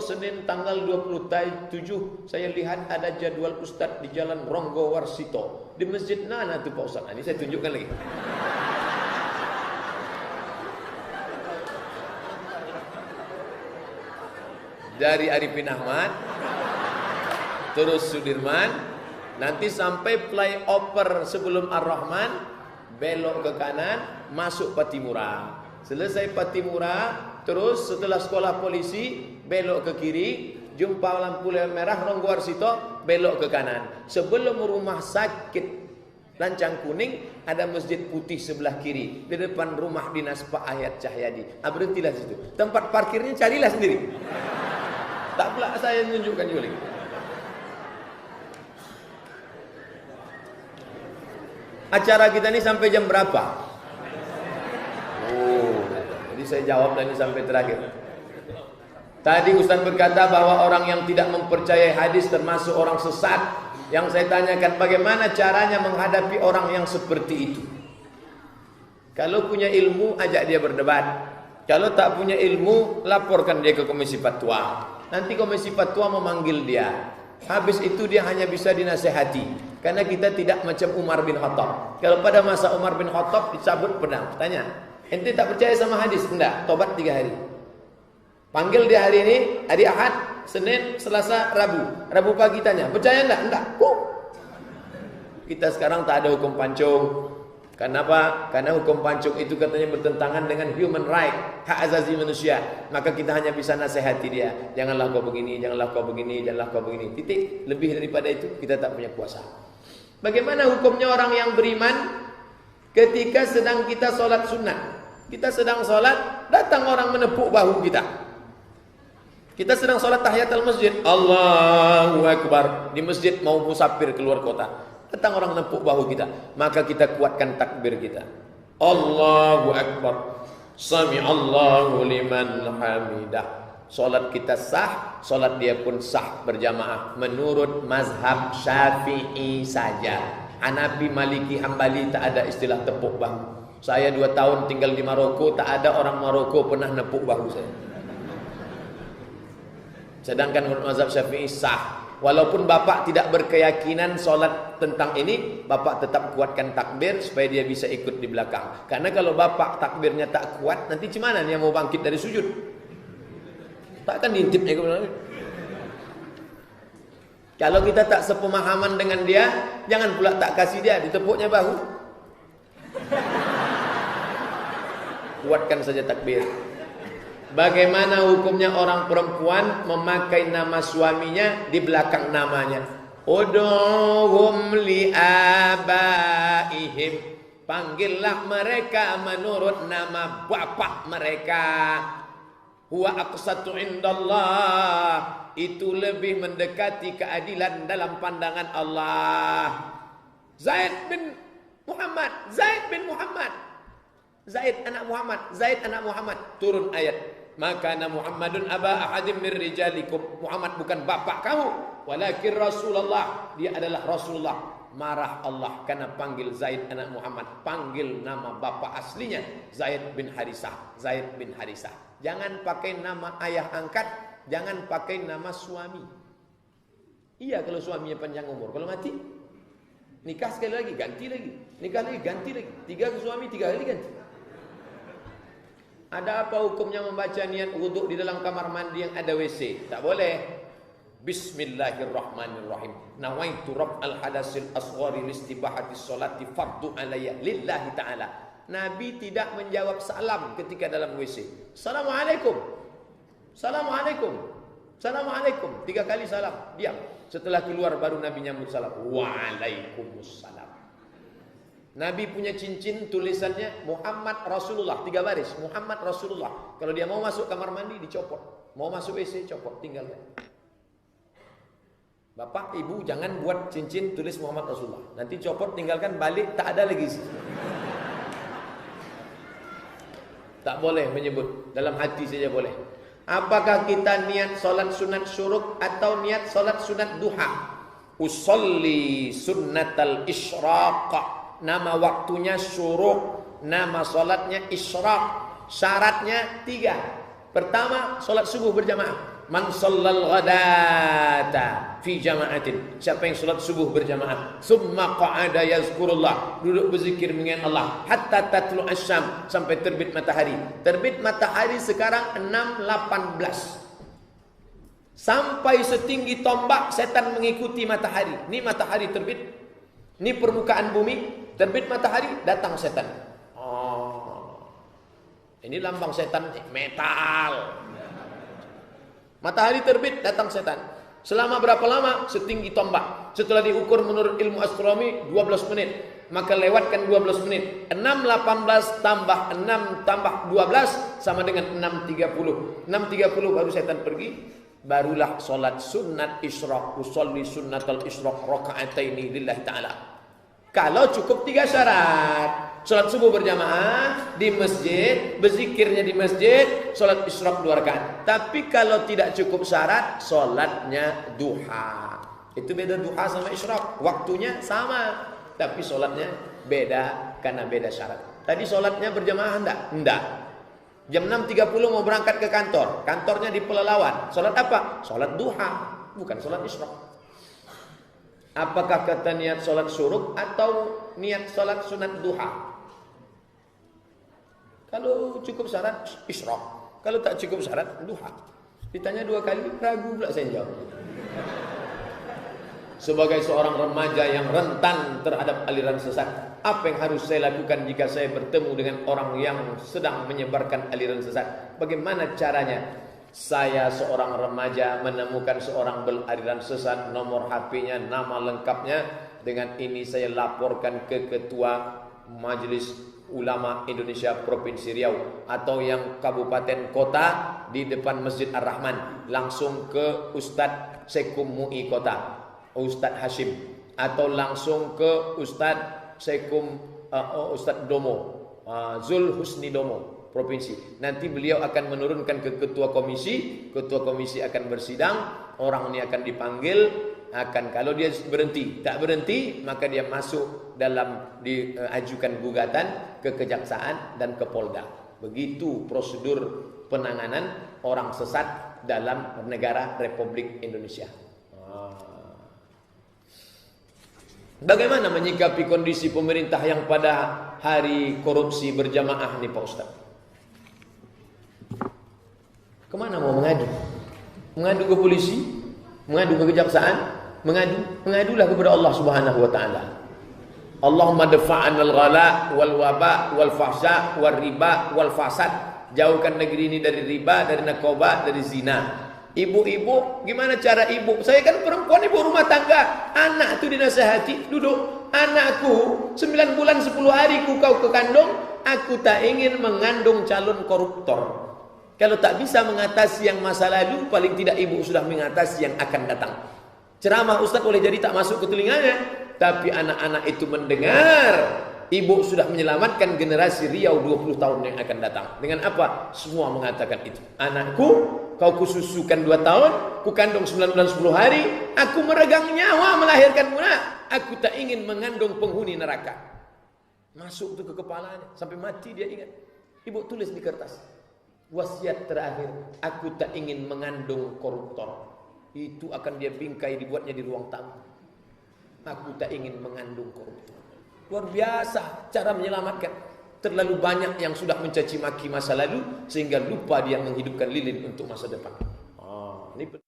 Senin tanggal 27 saya lihat ada jadwal Ustadz di Jalan Ronggo Warsito. Di masjid mana tuh Pak Ustadz? Nah, ini saya tunjukkan lagi. Dari Arifin Ahmad, terus Sudirman, nanti sampai flyover sebelum Ar-Rahman, belok ke kanan, masuk Patimura. Selesai Patimura, terus setelah sekolah polisi, belok ke kiri, jumpa lampu merah Ronggo Warsito, belok ke kanan. Sebelum rumah sakit Lancang Kuning, ada masjid putih sebelah kiri. Di depan rumah dinas Pak Ayat Cahyadi. Berhentilah situ. Tempat parkirnya carilah sendiri. Tak pula saya menunjukkan juga. Acara kita ini sampai jam berapa? Oh, jadi saya jawab dan ini sampai terakhir. Tadi Ustaz berkata bahwa orang yang tidak mempercayai hadis termasuk orang sesat. Yang saya tanyakan, bagaimana caranya menghadapi orang yang seperti itu? Kalau punya ilmu, ajak dia berdebat. Kalau tak punya ilmu, laporkan dia ke Komisi Fatwa. Nanti Komisi Fatwa memanggil dia. Habis itu dia hanya bisa dinasehati. Karena kita tidak macam Umar bin Khattab. Kalau pada masa Umar bin Khattab dicabut pedang. Tanya, ente tak percaya sama hadis? Enggak, tobat 3 hari. Panggil dia hari ini, hari Ahad, Senin, Selasa, Rabu. Rabu pagi tanya, percaya enggak? Enggak. Kita sekarang tak ada hukum pancung. Kenapa? Karena hukum pancung itu katanya bertentangan dengan human right, hak asasi manusia. Maka kita hanya bisa nasihati dia. Janganlah kau begini, janganlah kau begini, janganlah kau begini. Titik. Lebih daripada itu kita tak punya kuasa. Bagaimana hukumnya orang yang beriman ketika sedang kita sholat sunnah? Kita sedang sholat, datang orang menepuk bahu kita. Kita sedang sholat tahiyatul masjid, Allahu Akbar. Di masjid mau musafir keluar kota, datang orang menepuk bahu kita, maka kita kuatkan takbir kita. Allahu Akbar. Sami Allahu liman hamidah. Salat kita sah, salat dia pun sah berjamaah menurut mazhab Syafi'i saja. Hanafi, Maliki, Hambali tak ada istilah tepuk bahu. Saya 2 tahun tinggal di Maroko, tak ada orang Maroko pernah nepuk bahu saya. Sedangkan menurut mazhab Syafi'i sah. Walaupun bapak tidak berkeyakinan solat tentang ini, bapak tetap kuatkan takbir supaya dia bisa ikut di belakang. Karena kalau bapak takbirnya tak kuat, nanti gimana dia mau bangkit dari sujud? Takkan diintip dia kemudian. Kalau kita tak sepemahaman dengan dia, jangan pula tak kasih dia, ditepuknya bahu. Kuatkan saja takbir. Bagaimana hukumnya orang perempuan memakai nama suaminya di belakang namanya? Ud'uhum li'abaihim. Panggillah mereka menurut nama bapak mereka. Huwa aqsatu indallah. Itu lebih mendekati keadilan dalam pandangan Allah. Zaid bin Muhammad, Zaid bin Muhammad, Zaid anak Muhammad, Zaid anak Muhammad. Turun ayat. Maka Muhammadun aba ahadim min rijalikum. Muhammad bukan bapak kamu, walakin Rasulullah. Dia adalah Rasulullah. Marah Allah karena panggil Zaid anak Muhammad. Panggil nama bapak aslinya Zaid bin Harisah. Zaid bin Harisah. Jangan pakai nama ayah angkat, jangan pakai nama suami. Iya kalau suaminya panjang umur. Kalau mati, nikah sekali lagi, ganti lagi. Nikah lagi, ganti lagi. 3 suami, 3 kali ganti. Ada apa hukumnya membaca niat wudhu di dalam kamar mandi yang ada WC? Tak boleh. Bismillahirrahmanirrahim. Nawaitu rab'al hadasil asghari listibahati sholati fardu alayya lillahi ta'ala. Nabi tidak menjawab salam ketika dalam WC. Assalamualaikum. Assalamualaikum. Assalamualaikum. 3 kali salam. Diam. Setelah keluar baru Nabi nyambut salam. Waalaikumsalam. Nabi punya cincin tulisannya Muhammad Rasulullah, 3 baris, Muhammad Rasulullah. Kalau dia mau masuk kamar mandi dicopot, mau masuk WC copot, tinggalkan. Bapak, ibu jangan buat cincin tulis Muhammad Rasulullah. Nanti copot, tinggalkan, balik, tak ada lagi. Tak boleh menyebut, dalam hati saja boleh. Apakah kita niat solat sunat syuruk atau niat solat sunat duha? Usolli sunnatal isyraq. Nama waktunya syuruk, nama solatnya isyraq. Syaratnya 3. Pertama, solat subuh berjamaah. Man shallal ghadata fi jama'atin. Siapa yang salat subuh berjamaah, summa qa'ada yazkurullah, duduk berzikir mengingat Allah, hatta tatlu asyam, sampai terbit matahari. Terbit matahari sekarang 6.18. Sampai setinggi tombak setan mengikuti matahari. Ini matahari terbit, ini permukaan bumi, terbit matahari, datang setan. Ini lambang setan, metal. Matahari terbit, datang setan. Selama berapa lama? Setinggi tombak. Setelah diukur menurut ilmu astronomi 12 menit. Maka lewatkan 12 menit. 6.18 tambah 6 tambah 12 sama dengan 6.30. 6.30 baru setan pergi. Barulah solat sunat isyraq. Usolli sunnatal isyraq raka'ataini lillahi ta'ala. Kalau cukup 3 syarat. Salat subuh berjamaah di masjid, berzikirnya di masjid, salat isyraq 2 rakaat. Tapi kalau tidak cukup syarat, salatnya duha. Itu beda duha sama isyraq. Waktunya sama, tapi salatnya beda karena beda syarat. Tadi salatnya berjamaah enggak? Enggak. Jam 6.30 mau berangkat ke kantor. Kantornya di Pelalawan. Salat apa? Salat duha, bukan salat isyraq. Apakah kata niat salat syuruk atau niat salat sunat duha? Kalau cukup syarat isyraq, kalau tak cukup syarat duha. Ditanya 2 kali, ragu pula saya jawab. Sebagai seorang remaja yang rentan terhadap aliran sesat, apa yang harus saya lakukan jika saya bertemu dengan orang yang sedang menyebarkan aliran sesat? Bagaimana caranya? Saya seorang remaja menemukan seorang beraliran sesat, nomor HP-nya, nama lengkapnya. Dengan ini saya laporkan ke Ketua Majelis Ulama Indonesia Provinsi Riau atau yang kabupaten kota di depan Masjid Ar-Rahman, langsung ke Ustadz Sekum MUI Kota, Ustadz Hashim, atau langsung ke Ustadz Sekum Ustadz Domo, Zul Husni Domo Provinsi. Nanti beliau akan menurunkan ke ketua komisi akan bersidang, orang ini akan dipanggil. Kalau dia berhenti, tak berhenti, maka dia masuk dalam diajukan gugatan ke kejaksaan dan ke Polda. Begitu prosedur penanganan orang sesat dalam negara Republik Indonesia. Bagaimana menyikapi kondisi pemerintah yang pada hari korupsi berjamaah nih Pak Ustaz? Kemana mau mengadu? Mengadu ke polisi? Mengadu ke kejaksaan? Mengadulah kepada Allah Subhanahu wa taala. Allahumma dafa'an al-ghala wal waba wal fahsya wal riba wal fasad. Jauhkan negeri ini dari riba, dari narkoba, dari zina. Ibu-ibu, gimana cara ibu? Saya kan perempuan, ibu rumah tangga. Anak itu dinasihati, duduk. Anakku 9 bulan 10 hari kau kekandung, aku tak ingin mengandung calon koruptor. Kalau tak bisa mengatasi yang masa lalu, paling tidak ibu sudah mengatasi yang akan datang. Ceramah Ustaz boleh jadi tak masuk ke telinganya, tapi anak-anak itu mendengar. Ibu sudah menyelamatkan generasi Riau 20 tahun yang akan datang. Dengan apa? Semua mengatakan itu. Anakku, kau kususukan 2 tahun, ku kandung 9 bulan 10 hari, aku meregang nyawa melahirkanmu nak. Aku tak ingin mengandung penghuni neraka. Masuk itu ke kepalanya, sampai mati dia ingat. Ibu tulis di kertas. Wasiat terakhir, aku tak ingin mengandung koruptor. Itu akan dia bingkai, dibuatnya di ruang tamu. Aku tak ingin mengandung koruptor. Luar biasa cara menyelamatkan. Terlalu banyak yang sudah mencaci maki masa lalu sehingga lupa dia menghidupkan lilin untuk masa depan. Ini